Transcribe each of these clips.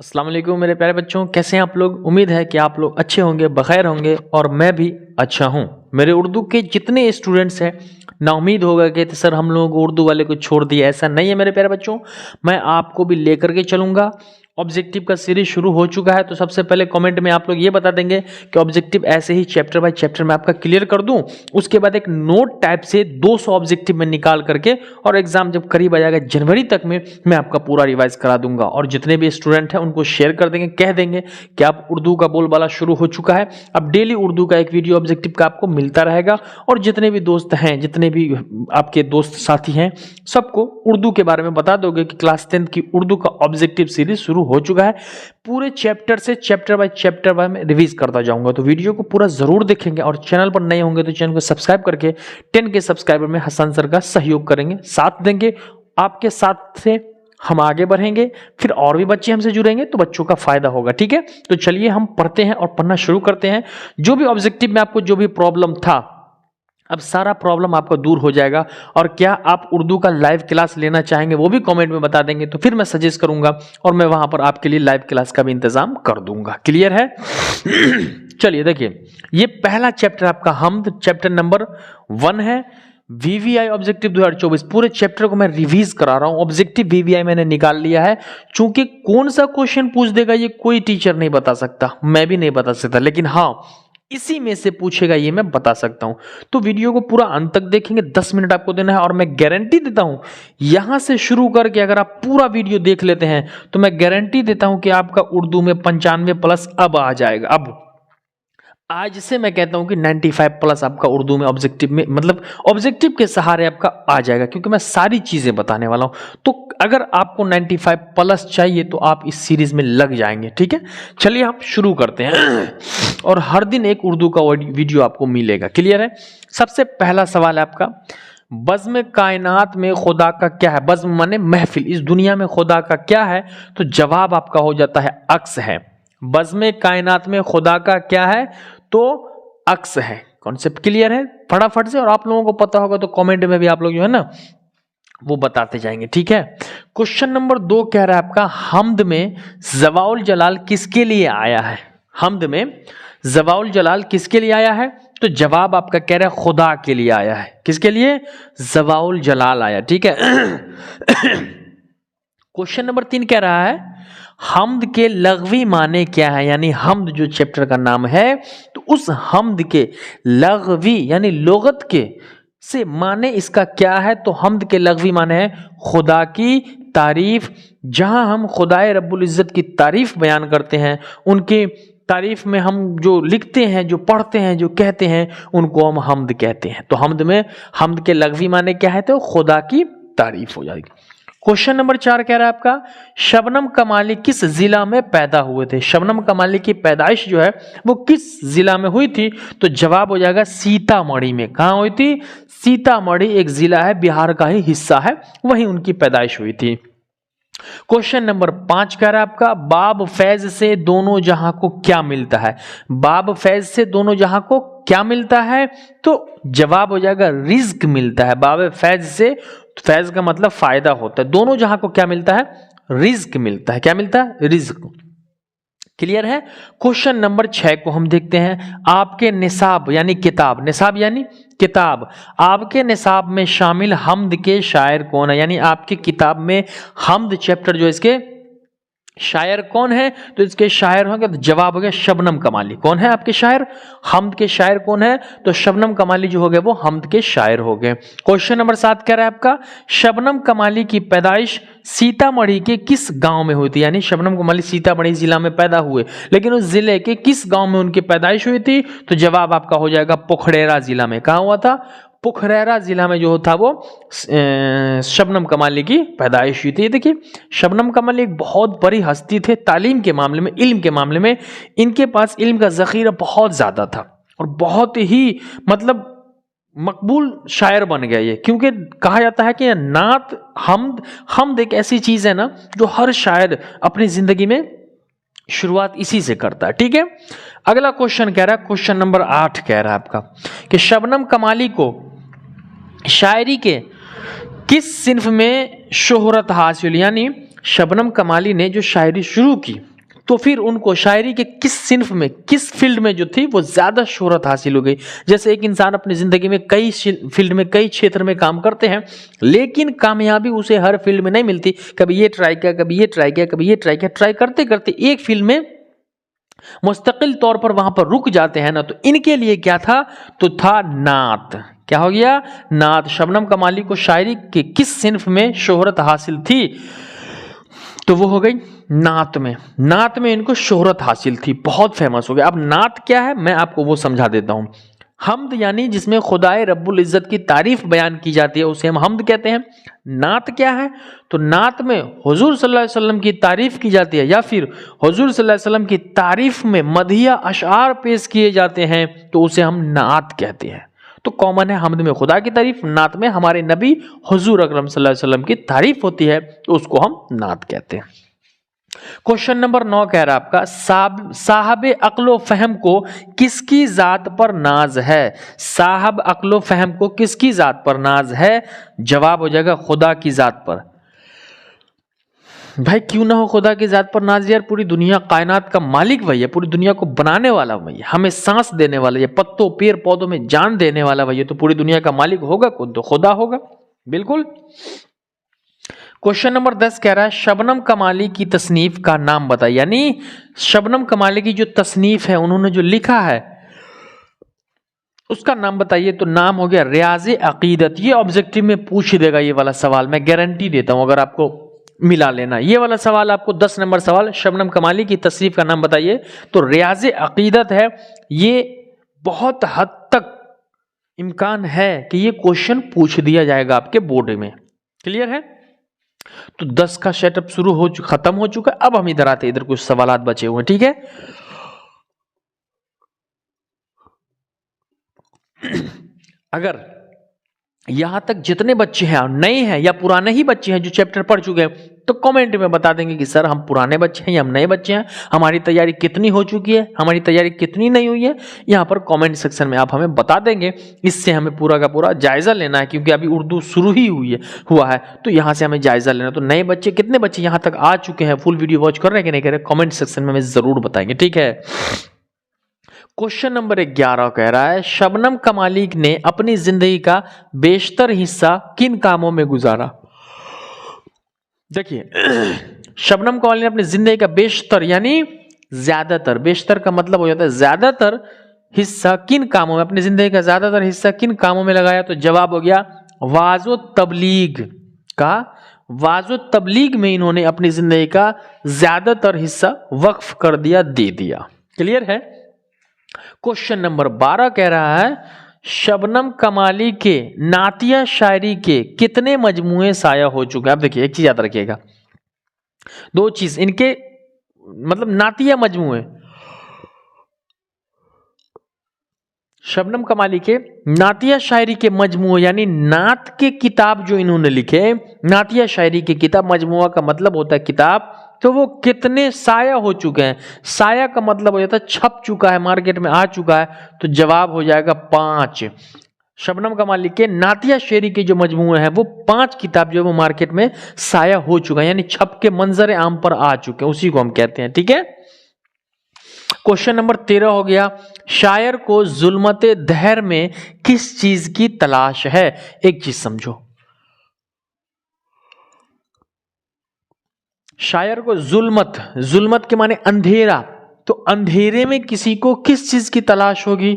अस्सलाम वालेकुम मेरे प्यारे बच्चों, कैसे हैं आप लोग। उम्मीद है कि आप लोग अच्छे होंगे, बखैर होंगे और मैं भी अच्छा हूं। मेरे उर्दू के जितने स्टूडेंट्स हैं ना, उम्मीद होगा कि सर हम लोगों को उर्दू वाले को छोड़ दिया। ऐसा नहीं है मेरे प्यारे बच्चों, मैं आपको भी लेकर के चलूंगा। ऑब्जेक्टिव का सीरीज शुरू हो चुका है, तो सबसे पहले कमेंट में आप लोग ये बता देंगे कि ऑब्जेक्टिव ऐसे ही चैप्टर बाय चैप्टर में आपका क्लियर कर दूं। उसके बाद एक नोट टाइप से 200 ऑब्जेक्टिव में निकाल करके, और एग्जाम जब करीब आ जाएगा जनवरी तक में, मैं आपका पूरा रिवाइज करा दूंगा। और जितने भी स्टूडेंट हैं उनको शेयर कर देंगे, कह देंगे कि आप उर्दू का बोलबाला शुरू हो चुका है। अब डेली उर्दू का एक वीडियो ऑब्जेक्टिव का आपको मिलता रहेगा। और जितने भी दोस्त हैं, जितने भी आपके दोस्त साथी हैं, सबको उर्दू के बारे में बता दोगे कि क्लास 10 की उर्दू का ऑब्जेक्टिव सीरीज शुरू हो चुका है। पूरे चैप्टर से चैप्टर बाय मैं रिवीज करता जाऊंगा, तो वीडियो को पूरा जरूर देखेंगे। और चैनल पर नए होंगे तो चैनल को सब्सक्राइब करके 10 के सब्सक्राइबर में हसन सर का सहयोग करेंगे, साथ देंगे। आपके साथ से हम आगे बढ़ेंगे, फिर और भी बच्चे हमसे जुड़ेंगे तो बच्चों का फायदा होगा। ठीक है, तो चलिए हम पढ़ते हैं और पढ़ना शुरू करते हैं। जो भी ऑब्जेक्टिव में आपको जो भी प्रॉब्लम था, अब सारा प्रॉब्लम आपका दूर हो जाएगा। और क्या आप उर्दू का लाइव क्लास लेना चाहेंगे वो भी कमेंट में बता देंगे, तो फिर मैं सजेस्ट करूंगा और मैं वहां पर आपके लिए लाइव क्लास का भी इंतजाम कर दूंगा। क्लियर है? चलिए देखिए, ये पहला चैप्टर आपका हमद, चैप्टर नंबर 1 है। वीवीआई ऑब्जेक्टिव 2024, पूरे चैप्टर को मैं रिवीज करा रहा हूं। ऑब्जेक्टिव वीवीआई मैंने निकाल लिया है। चूंकि कौन सा क्वेश्चन पूछ देगा ये कोई टीचर नहीं बता सकता, मैं भी नहीं बता सकता, लेकिन हाँ इसी में से पूछेगा ये मैं बता सकता हूं। तो वीडियो को पूरा अंत तक देखेंगे, 10 मिनट आपको देना है। और मैं गारंटी देता हूं, यहां से शुरू करके अगर आप पूरा वीडियो देख लेते हैं तो मैं गारंटी देता हूं कि आपका उर्दू में 95 प्लस अब आ जाएगा। अब आज से मैं कहता हूं कि 95 प्लस आपका उर्दू में ऑब्जेक्टिव में, मतलब ऑब्जेक्टिव के सहारे आपका आ जाएगा, क्योंकि मैं सारी चीजें बताने वाला हूं। तो अगर आपको 95 प्लस चाहिए तो आप इस सीरीज में लग जाएंगे। ठीक है, चलिए हम शुरू करते हैं। और हर दिन एक उर्दू का वीडियो आपको मिलेगा। क्लियर है? सबसे पहला सवाल है आपका, बज़्म कायनात में खुदा का क्या है। बज़्म माने महफिल, इस दुनिया में खुदा का क्या है? तो जवाब आपका हो जाता है अक्स है। बज़्म कायनात में खुदा का क्या है? तो अक्स है। कॉन्सेप्ट क्लियर है फटाफट से? और आप लोगों को पता होगा तो कमेंट में भी आप लोग जो है ना वो बताते जाएंगे। ठीक है, क्वेश्चन नंबर 2 कह रहा है आपका, हमद में ज़वाउल जलाल किसके लिए आया है। हमद में ज़वाउल जलाल किसके लिए आया है? तो जवाब आपका कह रहा है खुदा के लिए आया है। किसके लिए? ज़वाउल जलाल आया। ठीक है। क्वेश्चन नंबर 3 कह रहा है, हमद के लग़वी माने क्या है। यानी हमद जो चैप्टर का नाम है, तो उस हमद के लग़वी यानी लुगत के से माने इसका क्या है। तो हमद के लग़वी माने है खुदा की तारीफ। जहां हम खुदाए रब्बुल इज़्ज़त की तारीफ बयान करते हैं, उनकी तारीफ में हम जो लिखते हैं, जो पढ़ते हैं, जो कहते हैं, उनको हम हमद कहते हैं। तो हमद में हमद के लग़वी माने क्या है? तो खुदा की तारीफ हो जाएगी। क्वेश्चन नंबर 4 कह रहा है आपका, शबनम कमाली किस जिला में पैदा हुए थे। शबनम कमाली की पैदाइश जो है वो किस जिला में हुई थी? तो जवाब हो जाएगा सीतामढ़ी में। कहां हुई थी? सीतामढ़ी एक जिला है, बिहार का ही हिस्सा है, वहीं उनकी पैदाइश हुई थी। क्वेश्चन नंबर 5 कह रहा है आपका, बाब फैज से दोनों जहां को क्या मिलता है। बाब फैज से दोनों जहां को क्या मिलता है? तो जवाब हो जाएगा रिज्क मिलता है। बाब फैज से, फैज का मतलब फायदा होता है, दोनों जहां को क्या मिलता है? रिज्क मिलता है। क्या मिलता है? रिज्क। क्लियर है? क्वेश्चन नंबर 6 को हम देखते हैं, आपके निसाब यानी किताब, निसाब यानी किताब, आपके निसाब में शामिल हमद के शायर कौन है। यानी आपकी किताब में हमद चैप्टर जो इसके शायर कौन है, तो इसके शायर होंगे, तो जवाब हो गया शबनम कमाली। कौन है आपके शायर? हमद के शायर कौन है? तो शबनम कमाली जो हो गए वो हमद के शायर हो गए। क्वेश्चन नंबर 7 कह रहा है आपका, शबनम कमाली की पैदाइश सीतामढ़ी के किस गांव में हुई थी। यानी शबनम कमाली सीतामढ़ी जिला में पैदा हुए, लेकिन उस जिले के किस गांव में उनकी पैदाइश हुई थी? तो जवाब आपका हो जाएगा पोखरेरा जिला में। कहां हुआ था? पोखरेरा जिला में जो था वो शबनम कमाली की पैदाइश हुई थी। देखिए, शबनम कमाली एक बहुत बड़ी हस्ती थे तालीम के मामले में, इल्म के मामले में। इनके पास इल्म का ज़ख़ीरा बहुत ज़्यादा था और बहुत ही मतलब मकबूल शायर बन गया ये, क्योंकि कहा जाता है कि नात हमद एक ऐसी चीज़ है ना जो हर शायर अपनी ज़िंदगी में शुरुआत इसी से करता है। ठीक है, अगला क्वेश्चन कह रहा है, क्वेश्चन नंबर 8 कह रहा है आपका कि शबनम कमाली को शायरी के किस सिन्फ में शोहरत हासिल। यानी शबनम कमाली ने जो शायरी शुरू की तो फिर उनको शायरी के किस सिन्फ में, किस फील्ड में जो थी वो ज़्यादा शोहरत हासिल हो गई। जैसे एक इंसान अपनी ज़िंदगी में कई फील्ड में, कई क्षेत्र में काम करते हैं, लेकिन कामयाबी उसे हर फील्ड में नहीं मिलती। कभी ये ट्राई किया, कभी ये ट्राई किया, कभी ये ट्राई किया, ट्राई करते करते एक फील्ड में मुस्तकिल तौर पर वहां पर रुक जाते हैं ना, तो इनके लिए क्या था, तो था नात। क्या हो गया, नात। शबनम कमाली को शायरी के किस सिन्फ में शोहरत हासिल थी, तो वो हो गई नात में। नात में इनको शोहरत हासिल थी, बहुत फेमस हो गया। अब नात क्या है मैं आपको वो समझा देता हूं। हमद यानी जिसमें खुदाए रब्बुल इज्जत की तारीफ बयान की जाती है उसे हम हमद कहते हैं। नात क्या है, तो नात में हुजूर सल्लल्लाहु अलैहि वसल्लम की तारीफ की जाती है, या फिर हुजूर सल्लल्लाहु अलैहि वसल्लम की तारीफ में मदहिया अशआर पेश किए जाते हैं, तो उसे हम नात कहते हैं। तो कॉमन है, हमद में खुदा की तारीफ, नात में हमारे नबी हुजूर अकरम सल्लल्लाहु अलैहि वसल्लम की तारीफ होती है, तो उसको हम नात कहते हैं। क्वेश्चन नंबर 9 कह रहा है आपका, साहब अक्लो फहम को किसकी जात पर नाज है। साहब अक्लो फहम को किसकी जात पर नाज है, जवाब हो जाएगा खुदा की जात पर। भाई क्यों ना हो खुदा की जात पर नाज, यार पूरी दुनिया कायनात का मालिक वही है, पूरी दुनिया को बनाने वाला वही है, हमें सांस देने वाला, ये पत्तों पेड़ पौधों में जान देने वाला वही है, तो पूरी दुनिया का मालिक होगा कौन, तो खुदा होगा, बिल्कुल। क्वेश्चन नंबर 10 कह रहा है, शबनम कमाली की तसनीफ का नाम बताइए। यानी शबनम कमाली की जो तसनीफ है, उन्होंने जो लिखा है उसका नाम बताइए। तो नाम हो गया रियाज़े अकीदत। ये ऑब्जेक्टिव में पूछ देगा ये वाला सवाल, मैं गारंटी देता हूं अगर आपको मिला लेना ये वाला सवाल, आपको 10 नंबर सवाल, शबनम कमाली की तसनीफ का नाम बताइए, तो रियाज़े अकीदत है। ये बहुत हद तक इम्कान है कि ये क्वेश्चन पूछ दिया जाएगा आपके बोर्ड में, क्लियर है। तो 10 का सेटअप खत्म हो चुका है। अब हम इधर आते, इधर कुछ सवाल बचे हुए, ठीक है। अगर यहां तक जितने बच्चे हैं नए हैं या पुराने ही बच्चे हैं जो चैप्टर पढ़ चुके हैं, तो कमेंट में बता देंगे कि सर हम पुराने बच्चे हैं या हम नए बच्चे हैं, हमारी तैयारी कितनी हो चुकी है, हमारी तैयारी कितनी नहीं हुई है। यहां पर कमेंट सेक्शन में आप हमें बता देंगे। इससे हमें पूरा का पूरा जायजा लेना है, क्योंकि अभी उर्दू शुरू ही हुआ है, तो यहां से हमें जायजा लेना। तो नए बच्चे, कितने बच्चे यहां तक आ चुके हैं, फुल वीडियो वॉच कर रहे हैं कि नहीं कर रहे, कमेंट सेक्शन में हमें जरूर बताएंगे, ठीक है। क्वेश्चन नंबर 11 कह रहा है, शबनम कमाली ने अपनी जिंदगी का बेशतर हिस्सा किन कामों में गुजारा। देखिए शबनम कमाली ने अपनी जिंदगी का बेशतर यानी ज्यादातर, बेशतर का मतलब हो जाता है ज्यादातर हिस्सा किन कामों में, अपनी जिंदगी का ज्यादातर हिस्सा किन कामों में लगाया, तो जवाब हो गया वाजो तबलीग का। वाजो तबलीग में इन्होंने अपनी जिंदगी का ज्यादातर हिस्सा वक्फ कर दिया, दे दिया, क्लियर है। क्वेश्चन नंबर 12 कह रहा है, शबनम कमाली के नातिया शायरी के कितने मजमुए शाया हो चुके हैं। अब देखिए एक चीज याद रखिएगा, दो चीज इनके मतलब नातिया मजमुए, शबनम कमाली के नातिया शायरी के मजमुए यानी नात के किताब जो इन्होंने लिखे, नातिया शायरी की किताब, मजमुआ का मतलब होता है किताब, तो वो कितने साया हो चुके हैं। साया का मतलब हो जाता है छप चुका है, मार्केट में आ चुका है, तो जवाब हो जाएगा 5। शबनम कमाली के नातिया शायरी के जो मजमूए हैं वो 5 किताब जो है वो मार्केट में साया हो चुका है, यानी छप के मंजर आम पर आ चुके हैं, उसी को हम कहते हैं, ठीक है। क्वेश्चन नंबर 13 हो गया, शायर को जुल्मत दहर में किस चीज की तलाश है। एक चीज समझो, शायर को जुल्मत के माने अंधेरा, तो अंधेरे में किसी को किस चीज की तलाश होगी,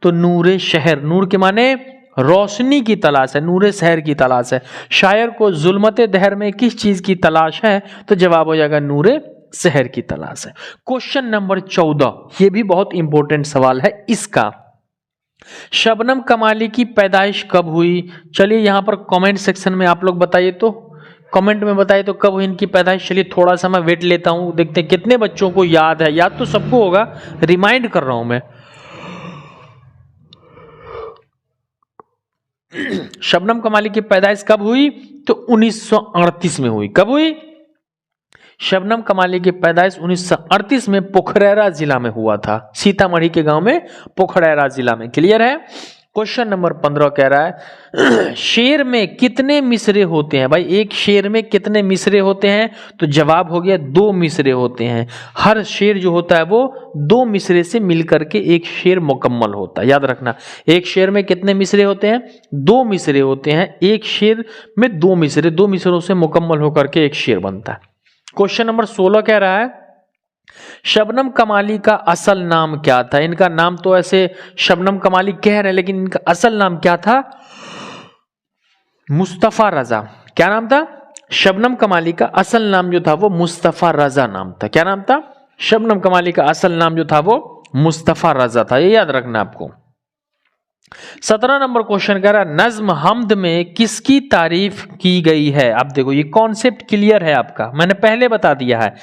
तो नूरे शहर, नूर के माने रोशनी की तलाश है, नूरे शहर की तलाश है। शायर को जुल्मत दहर में किस चीज की तलाश है, तो जवाब हो जाएगा नूरे शहर की तलाश है। क्वेश्चन नंबर 14, ये भी बहुत इंपॉर्टेंट सवाल है इसका, शबनम कमाली की पैदाइश कब हुई। चलिए यहां पर कमेंट सेक्शन में आप लोग बताइए, तो कमेंट में बताइए तो कब हुई इनकी पैदाइश। चलिए थोड़ा सा मैं वेट लेता हूं, देखते हैं कितने बच्चों को याद है, याद तो सबको होगा, रिमाइंड कर रहा हूं मैं। शबनम कमाली की पैदाइश कब हुई, तो 1938 में हुई। कब हुई, शबनम कमाली की पैदाइश 1938 में पोखरैरा जिला में हुआ था, सीतामढ़ी के गांव में पोखरैरा जिला में, क्लियर है। क्वेश्चन नंबर 15 कह रहा है शेर में कितने मिसरे होते हैं। भाई एक शेर में कितने मिसरे होते हैं, तो जवाब हो गया 2 मिसरे होते हैं। हर शेर जो होता है वो 2 मिसरे से मिलकर के एक शेर मुकम्मल होता है। याद रखना, एक शेर में कितने मिसरे होते हैं, 2 मिसरे होते हैं। एक शेर में 2 मिसरे, 2 मिसरों से मुकम्मल होकर के एक शेर बनता है। क्वेश्चन नंबर 16 कह रहा है शबनम कमाली का असल नाम क्या था। इनका नाम तो ऐसे शबनम कमाली कह रहे हैं, लेकिन इनका असल नाम क्या था, मुस्तफा रजा। क्या नाम था, शबनम कमाली का असल नाम जो था वो मुस्तफा रजा नाम था। क्या नाम था, शबनम कमाली का असल नाम जो था वो मुस्तफा रजा था। ये याद रखना आपको। 17 नंबर क्वेश्चन कह रहा है नज्म हमद में किसकी तारीफ की गई है। आप देखो ये कॉन्सेप्ट क्लियर है आपका, मैंने पहले बता दिया है।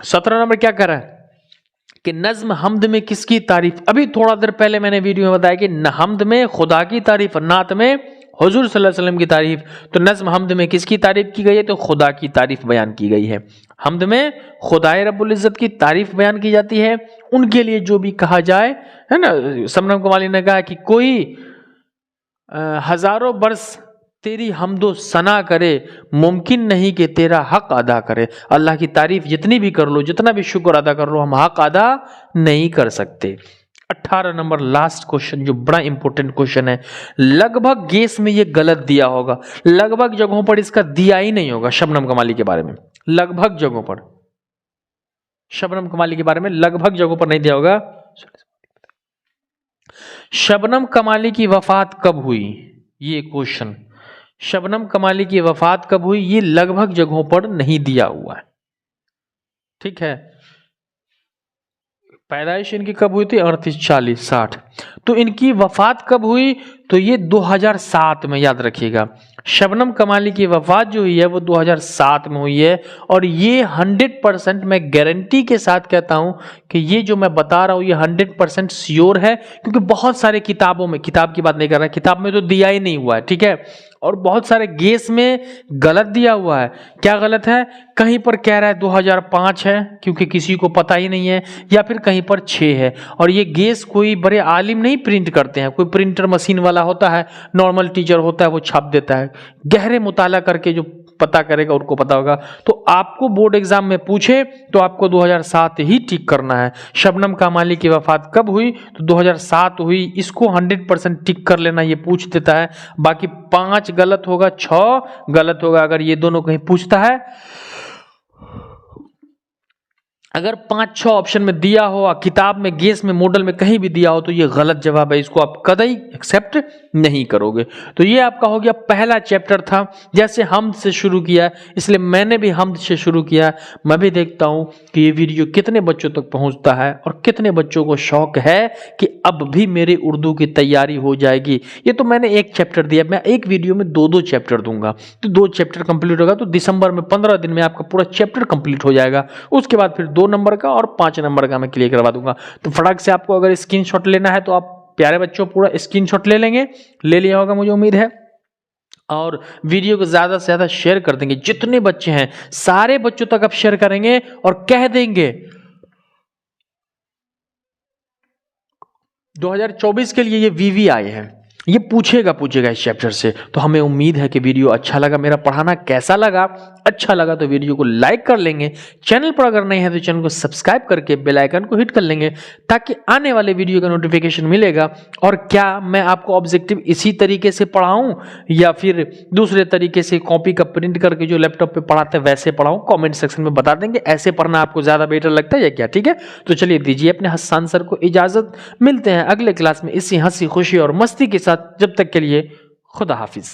17 नंबर क्या कर रहा है कि नज्म हमद में किसकी तारीफ। अभी थोड़ा देर पहले मैंने वीडियो में बताया कि हमद में खुदा की तारीफ, नात में हुजूर सल्लल्लाहु अलैहि वसल्लम की तारीफ। तो नज्म हमद में किसकी तारीफ की गई है, तो खुदा की तारीफ बयान की गई है। हमद में खुदाए रब्बुल इज्जत की तारीफ बयान की जाती है, उनके लिए जो भी कहा जाए, है ना। शबनम कमाली ने कहा कि कोई हजारों बरस तेरी हमदो सना करे, मुमकिन नहीं कि तेरा हक अदा करे। अल्लाह की तारीफ जितनी भी कर लो, जितना भी शुक्र अदा कर लो, हम हक अदा नहीं कर सकते। 18 नंबर लास्ट क्वेश्चन जो बड़ा इंपॉर्टेंट क्वेश्चन है, लगभग गेस में ये गलत दिया होगा, लगभग जगहों पर इसका दिया ही नहीं होगा। शबनम कमाली के बारे में लगभग जगहों पर, शबनम कमाली के बारे में लगभग जगहों पर नहीं दिया होगा। शबनम कमाली की वफात कब हुई, ये क्वेश्चन, शबनम कमाली की वफात कब हुई, ये लगभग जगहों पर नहीं दिया हुआ है। ठीक है, पैदाइश इनकी कब हुई थी, 38, 40, 60। तो इनकी वफात कब हुई, तो ये 2007 में, याद रखिएगा। शबनम कमाली की वफात जो हुई है वो 2007 में हुई है। और ये 100% मैं गारंटी के साथ कहता हूं कि ये जो मैं बता रहा हूं ये 100% श्योर है, क्योंकि बहुत सारे किताबों में, किताब की बात नहीं कर रहा, किताब में तो दिया ही नहीं हुआ है, ठीक है। और बहुत सारे गेस में गलत दिया हुआ है। क्या गलत है, कहीं पर कह रहा है 2005 है, क्योंकि किसी को पता ही नहीं है, या फिर कहीं पर 6 है। और ये गेस कोई बड़े आलिम नहीं प्रिंट करते हैं, कोई प्रिंटर मशीन वाला होता है, नॉर्मल टीचर होता है, वो छाप देता है। गहरे मुताला करके जो पता करेगा उनको पता होगा। तो आपको बोर्ड एग्जाम में पूछे तो आपको 2007 ही टिक करना है। शबनम कमाली की वफात कब हुई, तो 2007 हुई, इसको 100% टिक कर लेना, ये पूछ देता है। बाकी 5 गलत होगा, 6 गलत होगा। अगर ये दोनों कहीं पूछता है, अगर 5-6 ऑप्शन में दिया हो, किताब में, गेस में, मॉडल में कहीं भी दिया हो, तो ये गलत जवाब है, इसको आप कतई एक्सेप्ट नहीं करोगे। तो ये आपका हो गया पहला चैप्टर था। जैसे हमद से शुरू किया, इसलिए मैंने भी हमद से शुरू किया। मैं भी देखता हूं कि ये वीडियो कितने बच्चों तक पहुंचता है और कितने बच्चों को शौक है कि अब भी मेरी उर्दू की तैयारी हो जाएगी। ये तो मैंने एक चैप्टर दिया, मैं एक वीडियो में 2-2 चैप्टर दूंगा, तो 2 चैप्टर कंप्लीट होगा तो दिसंबर में 15 दिन में आपका पूरा चैप्टर कंप्लीट हो जाएगा। उसके बाद फिर 2 नंबर का और 5 नंबर का मैं क्लियर करवा दूंगा। तो फटाक से आपको अगर स्क्रीनशॉट लेना है तो आप प्यारे बच्चों पूरा स्क्रीनशॉट ले लेंगे, ले लिया होगा मुझे उम्मीद है। और वीडियो को ज्यादा से ज्यादा शेयर कर देंगे, जितने बच्चे हैं सारे बच्चों तक आप शेयर करेंगे और कह देंगे 2024 के लिए ये वीवी आए हैं, ये पूछेगा इस चैप्टर से। तो हमें उम्मीद है कि वीडियो अच्छा लगा, मेरा पढ़ाना कैसा लगा, अच्छा लगा तो वीडियो को लाइक कर लेंगे। चैनल पर अगर नहीं है तो चैनल को सब्सक्राइब करके बेल आइकन को हिट कर लेंगे, ताकि आने वाले वीडियो का नोटिफिकेशन मिलेगा। और क्या मैं आपको ऑब्जेक्टिव इसी तरीके से पढ़ाऊं या फिर दूसरे तरीके से कॉपी का प्रिंट करके जो लैपटॉप पे पढ़ाते हैं वैसे पढ़ाऊं, कॉमेंट सेक्शन में बता देंगे। ऐसे पढ़ना आपको ज्यादा बेटर लगता है या क्या, ठीक है। तो चलिए दीजिए अपने हस्सान सर को इजाजत, मिलते हैं अगले क्लास में इसी हंसी खुशी और मस्ती के साथ। जब तक के लिए खुदा हाफिज।